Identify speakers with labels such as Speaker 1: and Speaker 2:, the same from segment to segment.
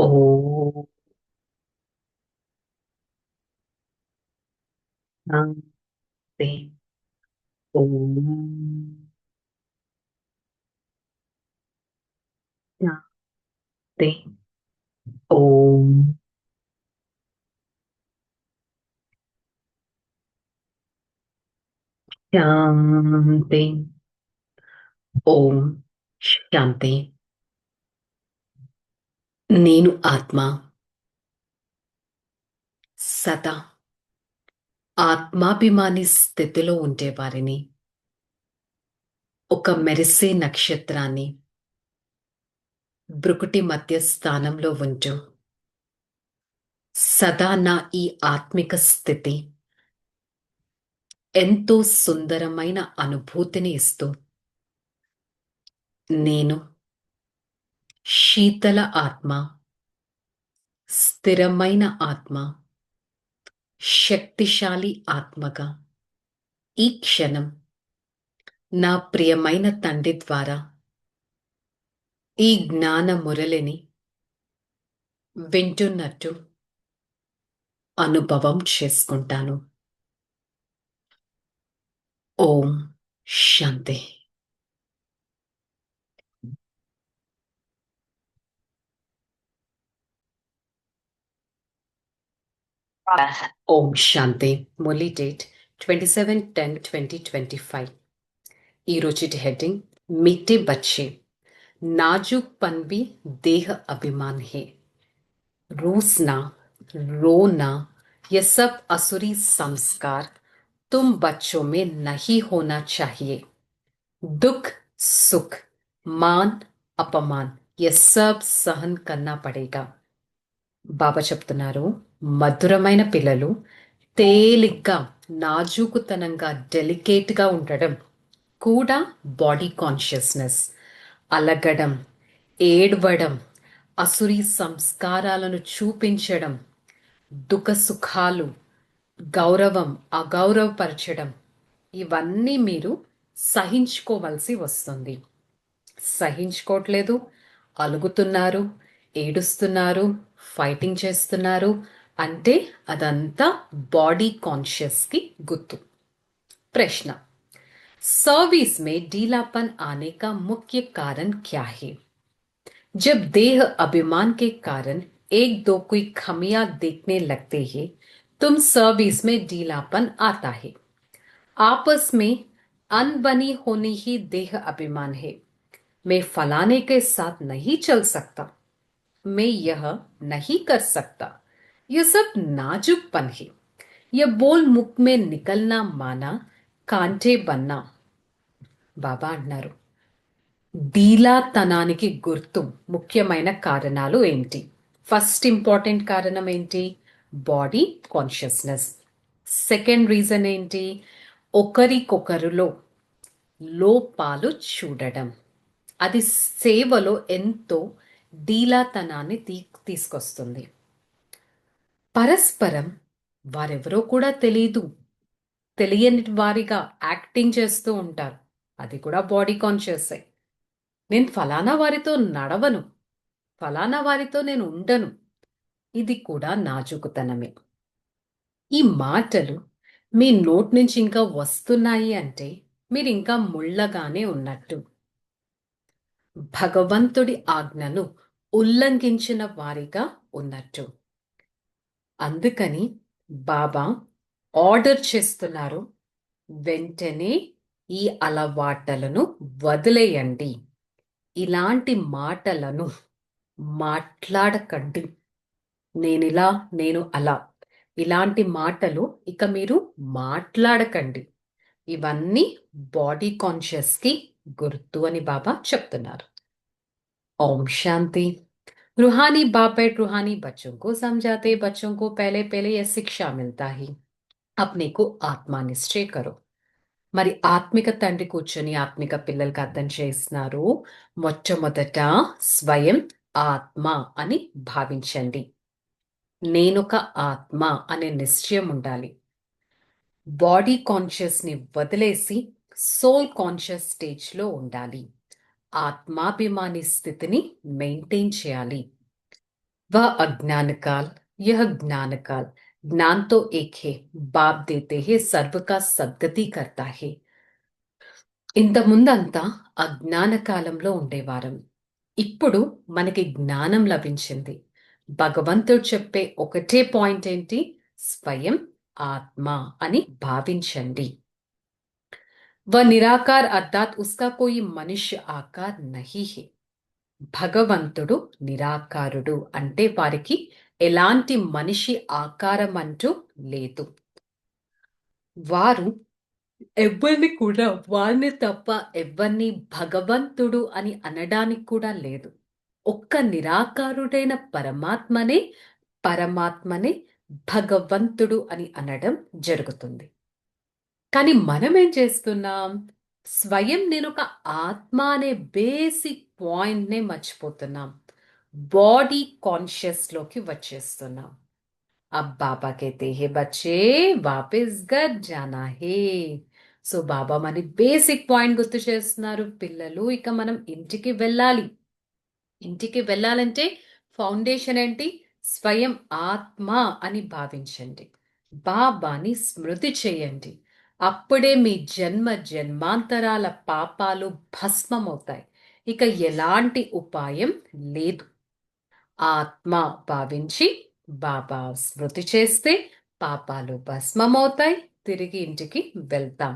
Speaker 1: ఓం శాంతి. ఓం శాంతి. ఓం శాంతి. ఓం శాంతి. నేను ఆత్మ సదా ఆత్మాభిమాని స్థితిలో ఉండేవారిని, ఒక మెరిసే నక్షత్రాన్ని బ్రుకుటి మధ్య స్థానంలో ఉంటూ సదా నా ఈ ఆత్మిక స్థితి ఎంతో సుందరమైన అనుభూతిని ఇస్తూ, నేను శీతల ఆత్మ, స్థిరమైన ఆత్మ, శక్తిశాలి ఆత్మగా ఈ క్షణం నా ప్రియమైన తండ్రి ద్వారా ఈ జ్ఞాన మురళిని వింటున్నట్టు అనుభవం చేసుకుంటాను. ఓం శాంతి. ఓం శాంతి. మురళీ డేట్ 27/10/2025. ఈ రోజుటి హెడ్డింగ్ మీఠే బచ్చే नाजुक पन भी देह अभिमान है। रूसना, रोना, ये सब असुरी संस्कार तुम बच्चों में नहीं होना चाहिए। दुख, सुख, मान, अपमान ये सब सहन करना पड़ेगा. బాబా చెప్తున్నారు, మధురమైన పిల్లలు తేలిగ్గా, నాజూకుతనంగా, డెలికేట్గా ఉండడం కూడా బాడీ కాన్షియస్నెస్, అలగడం, ఏడవడం, అసురీ సంస్కారాలను చూపించడం, దుఃఖ సుఖాలు, గౌరవం అగౌరవపరచడం, ఇవన్నీ మీరు సహించుకోవలసి వస్తుంది. సహించుకోవట్లేదు, అలుగుతున్నారు, ఏడుస్తున్నారు, ఫైటింగ్ చేస్తున్నారు అంటే అదంతా బాడీ కాన్షియస్కి గుర్తు. ప్రశ్న, सर्विस में ढीलापन आने का मुख्य कारण क्या है? जब देह अभिमान के कारण एक दो कोई खमियां देखने लगते हैं, तुम सर्विस में ढीलापन आता है. आपस में अनबनी होनी ही देह अभिमान है. मैं फलाने के साथ नहीं चल सकता, मैं यह नहीं कर सकता, यह सब नाजुकपन है. यह बोल मुख में निकलना माना कांटे बनना. బాబా అన్నారు, డీలాతనానికి గుర్తు ముఖ్యమైన కారణాలు ఏంటి? ఫస్ట్ ఇంపార్టెంట్ కారణం ఏంటి? Body consciousness. సెకండ్ రీజన్ ఏంటి? ఒకరికొకరులో లోపాలు చూడడం. అది సేవలో ఎంతో డీలాతనాన్ని తీసుకొస్తుంది. పరస్పరం వారెవరో కూడా తెలియని వారిగా యాక్టింగ్ చేస్తూ ఉంటారు. అది కూడా బాడీ కాన్షియస్. నేను ఫలానా వారితో నడవను, ఫలానా వారితో నేను ఉండను, ఇది కూడా నాజుకుతనమే. ఈ మాటలు మీ నోటి నుంచి ఇంకా వస్తున్నాయి అంటే మీరు ఇంకా ముళ్ళగానే ఉన్నట్టు, భగవంతుడి ఆజ్ఞను ఉల్లంఘించిన వారిగా ఉన్నట్టు. అందుకని బాబా ఆర్డర్ చేస్తున్నారు, వెంటనే ఈ అలవాట్లను వదిలేయండి. ఇలాంటి మాటలను మాట్లాడకండి. నేనిలా, నేను అలా, ఇలాంటి మాటలు ఇక మీరు మాట్లాడకండి. ఇవన్నీ బాడీ కాన్షియస్కి గుర్తు అని బాబా చెప్తున్నారు. ఓం శాంతి. रूहानी बाप बैठ रूहानी बच्चों को समझाते, बच्चों को पहले पहले यह शिक्षा मिलता ही अपने को ఆత్మ నిశ్చయ కరో. మరి ఆత్మిక తండ్రి కూర్చొని ఆత్మిక పిల్లలకు అర్థం చేస్తున్నారు, మొట్టమొదట స్వయం ఆత్మ అని భావించండి. నేనొక ఆత్మ అనే నిశ్చయం ఉండాలి. బాడీ కాన్షియస్ని వదిలేసి సోల్ కాన్షియస్ స్టేజ్లో ఉండాలి. ఆత్మాభిమాని స్థితిని మెయింటైన్ చేయాలి. वह अज्ञान काल, यह ज्ञान काल, ज्ञान तो एक है, बाप देते हैं, सर्व का सद्गति करता है. ఇంత ముందంతా అజ్ఞాన కాలంలో ఉండేవారం. ఇప్పుడు మనకి జ్ఞానం లభించింది. భగవంతుడు చెప్పే ఒకటే పాయింట్ ఏంటి? స్వయం ఆత్మ అని భావించండి. वह निराकार अर्थात उसका कोई मनुष्य आकार नहीं है. భగవంతుడు నిరాకారుడు అంటే వారికి ఎలాంటి మనిషి ఆకారం అంటూ లేదు. వారు ఎవ్వరిని కూడా వారిని తప్ప ఎవ్వరిని భగవంతుడు అని అనడానికి కూడా లేదు. ఒక్క నిరాకారుడైన పరమాత్మనే భగవంతుడు అని అనడం జరుగుతుంది. కానీ మనం ఏం చేస్తున్నాం? స్వయం నేనొక ఆత్మ అనే బేసిక్ పాయింట్‌నే మర్చిపోతున్నాం. బాడీ కాన్షియస్‌లోకి వచ్చేస్తున్నాం. अब बाबा कहते हैं बच्चे वापस घर जाना है. సో బాబా మన బేసిక్ పాయింట్ గుర్తు చేస్తున్నారు. పిల్లలు ఇక మనం ఇంటికి వెళ్ళాలి. ఇంటికి వెళ్ళాలంటే ఫౌండేషన్ ఏంటి? స్వయం ఆత్మ అని భావించండి. బాబాని స్మృతి చేయండి. అప్పుడే మీ జన్మ జన్మాంతరాల పాపాలు భస్మమవుతాయి. ఇక ఎలాంటి ఉపాయం లేదు. ఆత్మ భావించి బాబా స్మృతి చేస్తే పాపాలు భస్మమవుతాయి. తిరిగి ఇంటికి వెళ్తాం.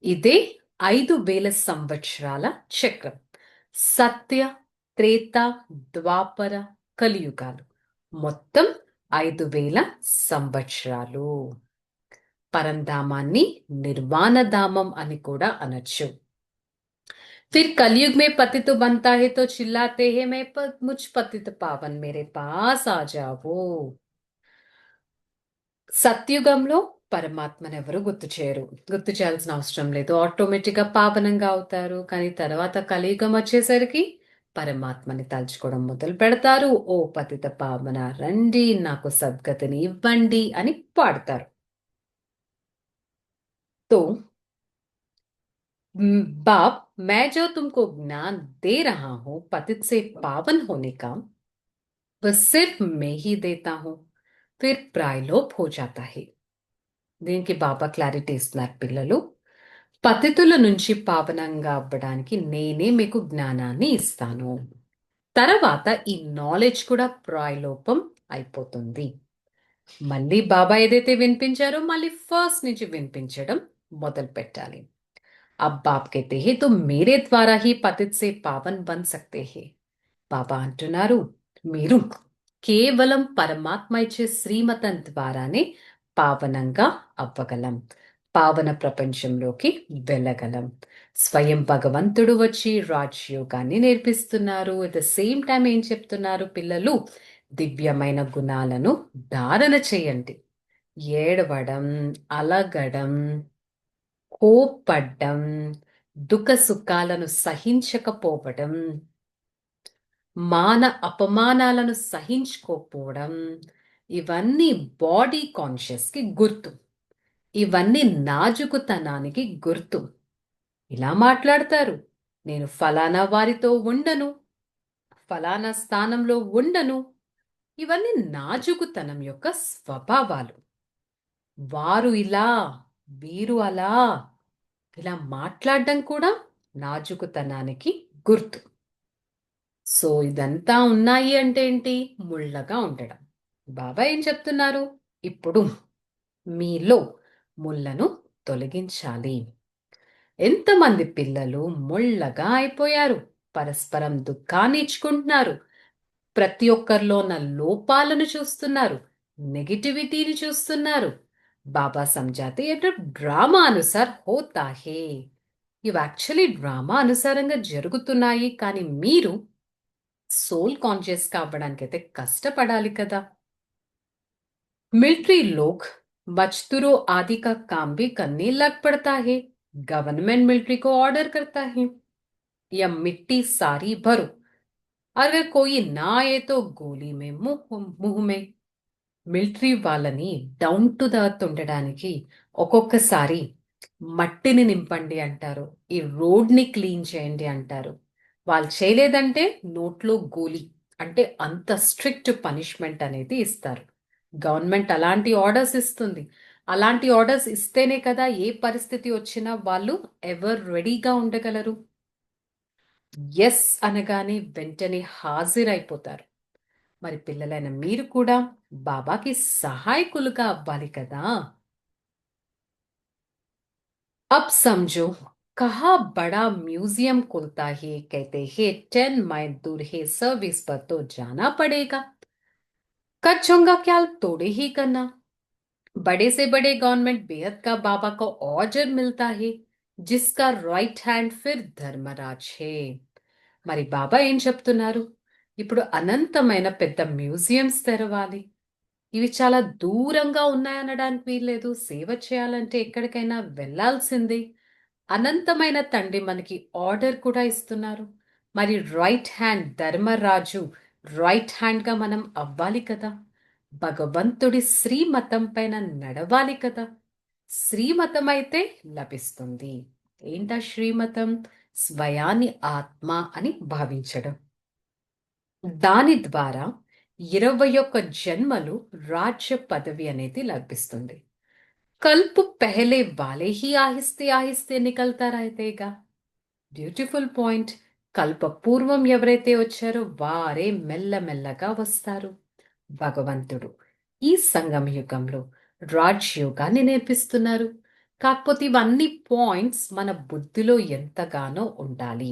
Speaker 1: ఇదే 5,000 సంవత్సరాల చక్రం. సత్య, త్రేత, ద్వాపర, కలియుగాలు మొత్తం 5,000 సంవత్సరాలు. పరంధామాన్ని నిర్వాణధామం అని కూడా అనొచ్చు. फिर कलयुग में पतित बनता है तो चिल्लाते हैं मुझ पतित पावन मेरे पास आ जाओ. సత్యుగంలో పరమాత్మను ఎవరు గుర్తు చేయరు. గుర్తు చేయాల్సిన అవసరం లేదు. ఆటోమేటిక్ గా పావనంగా అవుతారు. కానీ తర్వాత కలియుగం వచ్చేసరికి పరమాత్మని తలుచుకోవడం మొదలు పెడతారు. ఓ పతిత పావన రండి, నాకు సద్గతిని ఇవ్వండి అని పాడతారు. तो बाप मैं जो तुमको ज्ञान दे रहा हूं पतित से पावन होने का, वह सिर्फ मैं ही देता हूं. फिर प्रायलोप हो जाता है. దీనికి బాబా క్లారిటీ ఇస్తున్నారు. పిల్లలు, పతితుల నుంచి పావనంగా అవ్వడానికి నేనే మీకు జ్ఞానాన్ని ఇస్తాను. తర్వాత ఈ నాలెడ్జ్ కూడా ప్రాయలోపం అయిపోతుంది. మళ్ళీ బాబా ఏదైతే వినిపించారో మళ్ళీ ఫస్ట్ నుంచి వినిపించడం మొదలు పెట్టాలి. अब बाप कहते हैं तो मेरे द्वारा ही पतित से पावन बन सकते हैं. బాబా అంటున్నారు, మీరు కేవలం పరమాత్మ ఇచ్చే శ్రీమతం ద్వారానే పావనంగా అవ్వగలం. పావన ప్రపంచంలోకి వెళ్ళగలం. స్వయం భగవంతుడు వచ్చి రాజయోగాన్ని నేర్పిస్తున్నారు. అట్ ద సేమ్ టైం ఏం చెప్తున్నారు? పిల్లలు దివ్యమైన గుణాలను ధారణ చేయండి. ఏడవడం, అలగడం, కోప్పడ్డం, దుఃఖ సుఖాలను సహించకపోవడం, మాన అపమానాలను సహించుకోకపోవడం, ఇవన్నీ బాడీ కాన్షియస్ కి గుర్తు. ఇవన్నీ నాజుకుతనానికి గుర్తు. ఇలా మాట్లాడతారు, నేను ఫలానా వారితో ఉండను, ఫలానా స్థానంలో ఉండను. ఇవన్నీ నాజుకుతనం యొక్క స్వభావాలు. వారు ఇలా, వీరు అలా, ఇలా మాట్లాడడం కూడా నాజుకుతనానికి గుర్తు. సో ఇదంతా ఉన్నాయి అంటే ఏంటి? ముళ్ళగా ఉండడం. బాబా ఏం చెప్తున్నారు? ఇప్పుడు మీలో ముళ్ళను తొలగించాలి. ఎంతమంది పిల్లలు ముళ్ళగా అయిపోయారు. పరస్పరం దుఃఖాన్ని ఇచ్చుకుంటున్నారు. ప్రతి ఒక్కరిలో ఉన్న లోపాలను చూస్తున్నారు. నెగిటివిటీని చూస్తున్నారు. బాబా సమझाते ये तो డ్రామా అనుసార్ హోతా హే. ఇవి యాక్చువల్లీ డ్రామా అనుసారంగా జరుగుతున్నాయి. కానీ మీరు సోల్ కాన్షియస్ కావడానికి అయితే కష్టపడాలి కదా. मिलिट्री लोग मजदूरों आदि का काम भी करने लग पड़ता है. गवर्नमेंट मिलिट्री को ऑर्डर करता है, या मिट्टी सारी भरो, अगर कोई ना आए तो गोली में मुंह में. మిలిటరీ వాళ్ళని డౌన్ టు ద ఎర్త్ ఉండడానికి ఒక్కొక్కసారి మట్టిని నింపండి అంటారు. ఈ రోడ్ ని క్లీన్ చేయండి అంటారు. వాళ్ళు చేయలేదంటే నోట్లో గోలి. అంటే అంత స్ట్రిక్ట్ పనిష్మెంట్ అనేది ఇస్తారు. గవర్నమెంట్ అలాంటి ఆర్డర్స్ ఇస్తుంది. అలాంటి ఆర్డర్స్ ఇస్తేనే కదా ఏ పరిస్థితి వచ్చినా వాళ్ళు ఎవర్ రెడీగా ఉండగలరు. ఎస్ అనగానే వెంటనే హాజరైపోతారు. మరి పిల్లలైన మీరు కూడా బాబాకి సహాయకులుగా అవ్వాలి కదా. अब समझो, कहा बड़ा म्यूजियम खुलता है, कहते हैं 10 माइल दूर है, सर्विस पर तो जाना पड़ेगा। कचोंगा क्या तोड़े ही करना। बड़े से बड़े गवर्नमेंट बेहद का बाबा को ऑर्डर मिलता है, जिसका राइट హ్యాండ్ ఫిర్ ధర్మరాజ్ హే. మరి బాబా ఏం చెప్తున్నారు? ఇప్పుడు అనంతమైన పెద్ద మ్యూజియంస్ తెరవాలి. ఇవి చాలా దూరంగా ఉన్నాయనడానికి వీల్లేదు. సేవ చేయాలంటే ఎక్కడికైనా వెళ్ళాల్సిందే. అనంతమైన తండ్రి మనకి ఆర్డర్ కూడా ఇస్తున్నారు. మరి రైట్ హ్యాండ్ ధర్మరాజు రైట్ హ్యాండ్గా మనం అవ్వాలి కదా. భగవంతుడి శ్రీమతం పైన నడవాలి కదా. శ్రీమతం అయితే లభిస్తుంది. ఏంటా శ్రీమతం? స్వయాన్ని ఆత్మ అని భావించడం. దాని ద్వారా 21 జన్మలు రాజ్య పదవి అనేది లభిస్తుంది. కల్పు పెహలే వాలే హీ ఆహిస్తే ఆహిస్తే నికల్తా రహతేగా. Beautiful point. కల్ప పూర్వం ఎవరైతే వచ్చారో వారే మెల్లమెల్లగా వస్తారు. భగవంతుడు ఈ సంగమ యుగంలో రాజయోగాన్ని నేర్పిస్తున్నారు. కాకపోతే ఇవన్నీ పాయింట్స్ మన బుద్ధిలో ఎంతగానో ఉండాలి.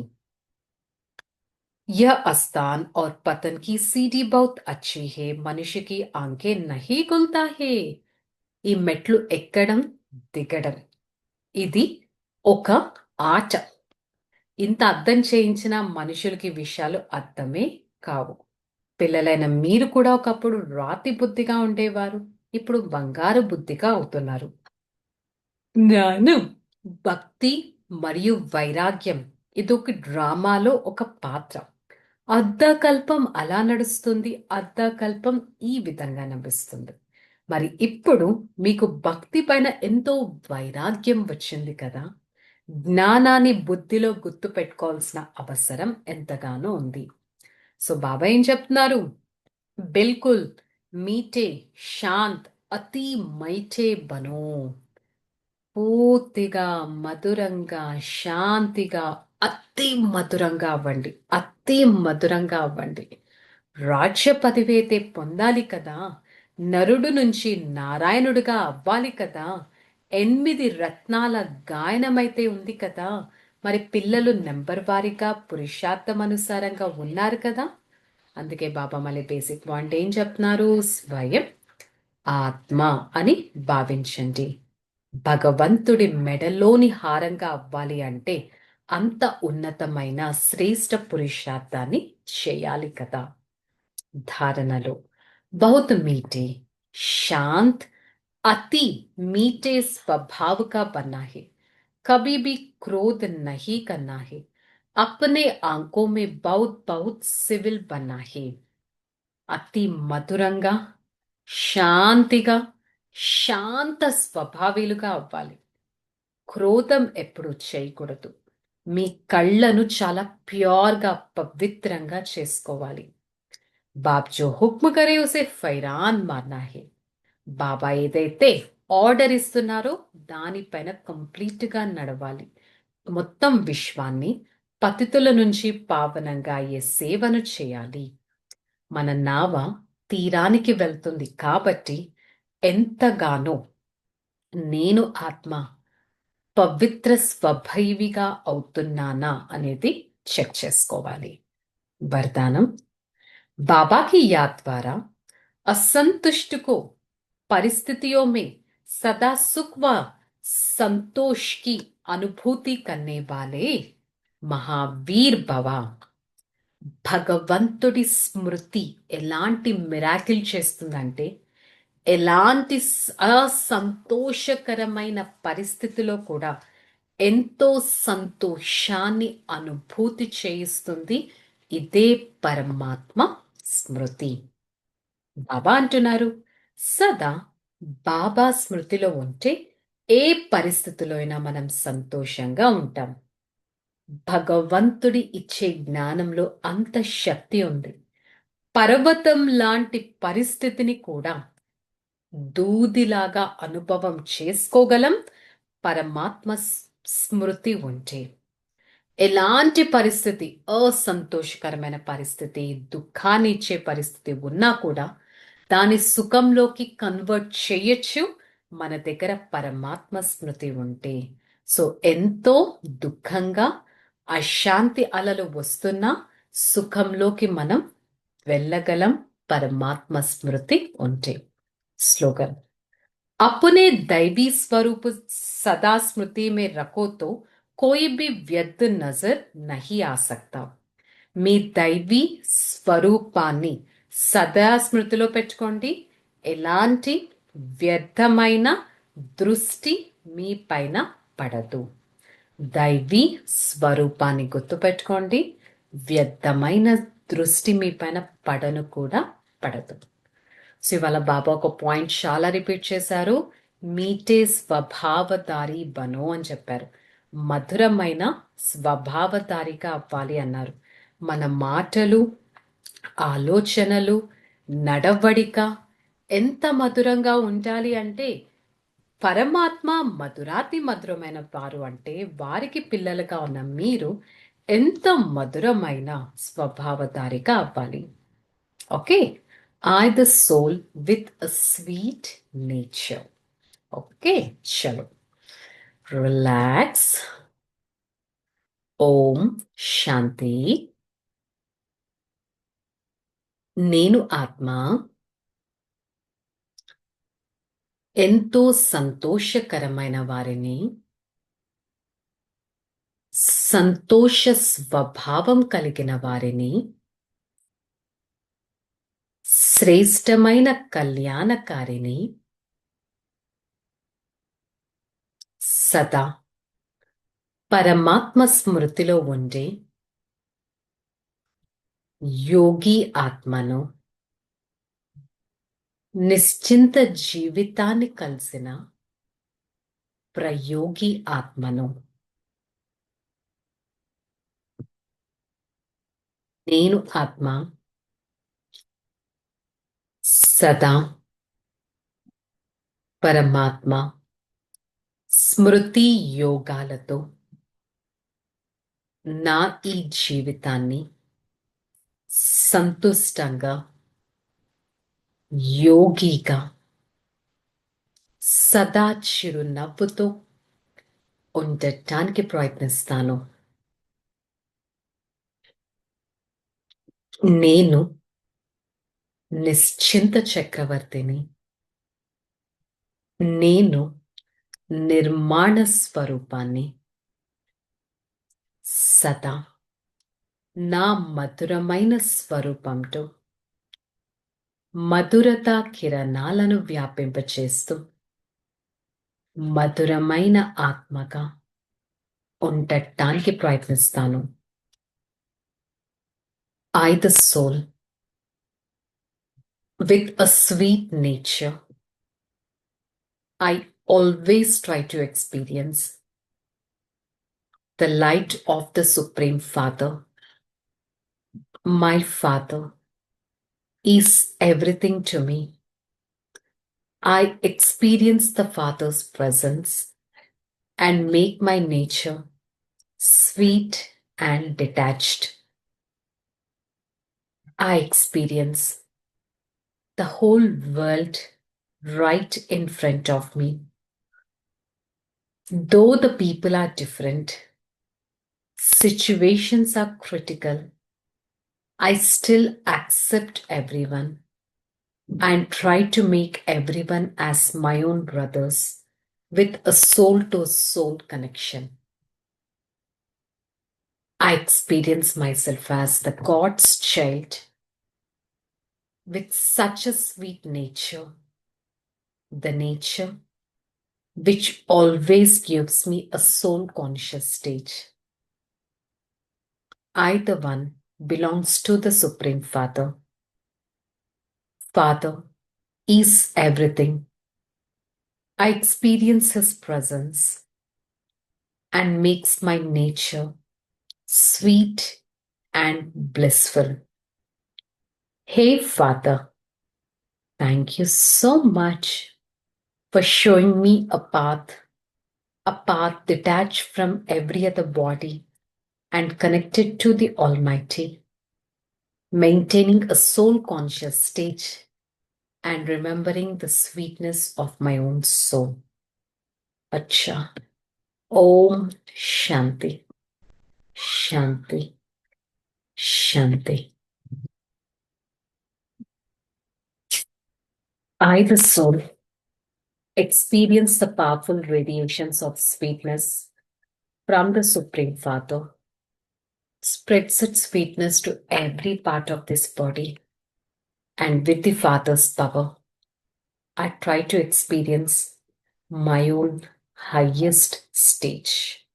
Speaker 1: यह आस्थान और पतन की सीढ़ी बहुत अच्छी है, मनुष्य की आंखें नहीं खुलता है. ఈ మెట్లు ఎక్కడం దిగడం ఇది ఒక ఆట. ఇంత అర్థం చేయించిన మనుషులకి విషయాలు అర్థమే కావు. పిల్లలైన మీరు కూడా ఒకప్పుడు రాతి బుద్ధిగా ఉండేవారు. ఇప్పుడు బంగారు బుద్ధిగా అవుతున్నారు. జ్ఞానం, భక్తి మరియు వైరాగ్యం ఇదొక డ్రామాలో ఒక పాత్ర. అర్ధకల్పం అలా నడుస్తుంది, అర్ధకల్పం ఈ విధంగా నడుస్తుంది. మరి ఇప్పుడు మీకు భక్తి పైన ఎంతో వైరాగ్యం వచ్చింది కదా. జ్ఞానాన్ని బుద్ధిలో గుర్తు పెట్టుకోవాల్సిన అవసరం ఎంతగానో ఉంది. సో బాబా ఏం చెప్తున్నారు? బిల్కుల్ మీఠే శాంత్ అతి మైఠే బనో. పూర్తిగా మధురంగా శాంతిగా అతి మధురంగా అవ్వండి. అతి మధురంగా అవ్వండి. రాజ్య పదవి అయితే పొందాలి కదా. నరుడు నుంచి నారాయణుడిగా అవ్వాలి కదా. 8 రత్నాల గాయనమైతే ఉంది కదా. మరి పిల్లలు నెంబర్ వారీగా పురుషార్థం అనుసారంగా ఉన్నారు కదా. అందుకే బాబా మళ్ళీ బేసిక్ పాయింట్ ఏం చెప్తున్నారు? స్వయం ఆత్మ అని భావించండి. భగవంతుడి మెడలోని హారంగా అవ్వాలి అంటే అంత ఉన్నతమైన శ్రేష్ఠ పురుషార్థాన్ని చేయాలి కదా. धारणलो बहुत मीठे शांत अति मीठे स्वभाव का बनना है, कभी भी क्रोध नहीं करना है, अपने आंखों में बहुत बहुत सिविल बनना है. అతి మధురంగా శాంతిగా శాంత స్వభావిలుగా అవ్వాలి. క్రోధం ఎప్పుడు చేయకూడదు. మీ కళ్ళను చాలా ప్యూర్గా పవిత్రంగా చేసుకోవాలి. బాప్ జో హుక్మ కరే ఉసే ఫైరాన్ మారనా హే. బాబా ఏదైతే ఆర్డర్ ఇస్తున్నారో దానిపైన కంప్లీట్గా నడవాలి. మొత్తం విశ్వాన్ని పతితుల నుంచి పావనంగా అయ్యే సేవను చేయాలి. మన నావ తీరానికి వెళ్తుంది కాబట్టి ఎంతగానో నేను ఆత్మ పవిత్ర స్వభైవిగా అవుతున్నానా అనేది చెక్ చేసుకోవాలి. వరదానం. बाबा की याद द्वारा असंतुष्ट को परिस्थितियों में सदा सुख व संतोष की अनुभूति करने वाले महावीर भव. భగవంతుడి స్మృతి ఎలాంటి మిరాకిల్ చేస్తుందంటే ఎలాంటి అసంతోషకరమైన పరిస్థితిలో కూడా ఎంతో సంతోషాన్ని అనుభూతి చేయిస్తుంది. ఇదే పరమాత్మ స్మృతి. బాబా అంటున్నారు, సదా బాబా స్మృతిలో ఉంటే ఏ పరిస్థితిలో అయినా మనం సంతోషంగా ఉంటాం. భగవంతుడి ఇచ్చే జ్ఞానంలో అంత శక్తి ఉంది. పర్వతం లాంటి పరిస్థితిని కూడా దూదిలాగా అనుభవం చేసుకోగలం పరమాత్మ స్మృతి ఉంటే. ఎలాంటి పరిస్థితి, అసంతోషకరమైన పరిస్థితి, దుఃఖాన్ని ఇచ్చే పరిస్థితి ఉన్నా కూడా దాని సుఖంలోకి కన్వర్ట్ చేయొచ్చు మన దగ్గర పరమాత్మ స్మృతి ఉంటే. సో ఎంతో దుఃఖంగా అశాంతి అలలు వస్తున్నా సుఖంలోకి మనం వెళ్ళగలం పరమాత్మ స్మృతి ఉంటే. स्लोगन: अपने दैवी स्वरूप सदा स्मृति में रखो तो कोई भी व्यर्थ नजर नहीं आ सकता. మీ దైవీ స్వరూపాన్ని సదా స్మృతిలో పెట్టుకోండి. ఎలాంటి వ్యర్థమైన దృష్టి మీ పైన పడదు. దైవీ స్వరూపాన్ని గుర్తుపెట్టుకోండి. వ్యర్థమైన దృష్టి మీ పైన పడను కూడా పడదు. సో ఇవాళ బాబా ఒక పాయింట్ చాలా రిపీట్ చేశారు. మీటే స్వభావధారి బనో అని చెప్పారు. మధురమైన స్వభావధారిగా అవ్వాలి అన్నారు. మన మాటలు, ఆలోచనలు, నడవడిక ఎంత మధురంగా ఉండాలి అంటే, పరమాత్మ మధురాతి మధురమైన వారు అంటే వారికి పిల్లలుగా ఉన్న మీరు ఎంత మధురమైన స్వభావధారిగా అవ్వాలి. Okay, I the soul with a sweet nature. Okay, chalo. Relax. Om Shanti. నేను ఆత్మ ఎంతో సంతోషకరమైన వారిని, సంతోష స్వభావం కలిగిన వారిని, శ్రేష్టమైన కళ్యాణకారిని, సదా పరమాత్మ స్మృతిలో ఉండే యోగి ఆత్మను, నిశ్చింత జీవితాన్ని కలిసిన ప్రయోగి ఆత్మను, నేను ఆత్మ సదా పరమాత్మ స్మృతి యోగాలతో నా ఈ జీవితాన్ని సంతుష్టంగా, యోగిగా, సదా చిరునవ్వుతో ఉండటానికి ప్రయత్నిస్తాను. నేను నిశ్చింత చక్రవర్తిని. నేను నిర్మాణ స్వరూపాన్ని. సదా నా మధురమైన స్వరూపంతో మధురత కిరణాలను వ్యాపింపచేస్తూ మధురమైన ఆత్మగా ఉండటానికి ప్రయత్నిస్తాను. I the soul with a sweet nature, I always try to experience the light of the Supreme Father. My Father is everything to me. I experience the Father's presence and make my nature sweet and detached. I experience the whole world right in front of me. Though the people are different, situations are critical, I still accept everyone and try to make everyone as my own brothers with a soul-to-soul connection. I experience myself as the God's child with such a sweet nature, the nature which always gives me a soul-conscious state. I, the one, belongs to the Supreme Father. Father is everything. I experience His presence and makes my nature sweet and blissful. Hey, Father, thank you so much for showing me a path detached from every other body and connected to the Almighty, maintaining a soul conscious state and remembering the sweetness of my own soul. Acha. Om Shanti. Shanti. Shanti. I, the soul, experience the powerful radiations of sweetness from the Supreme Father, spreads its sweetness to every part of this body, and with the Father's power, I try to experience my own highest stage.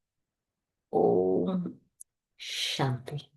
Speaker 1: Om Shanti.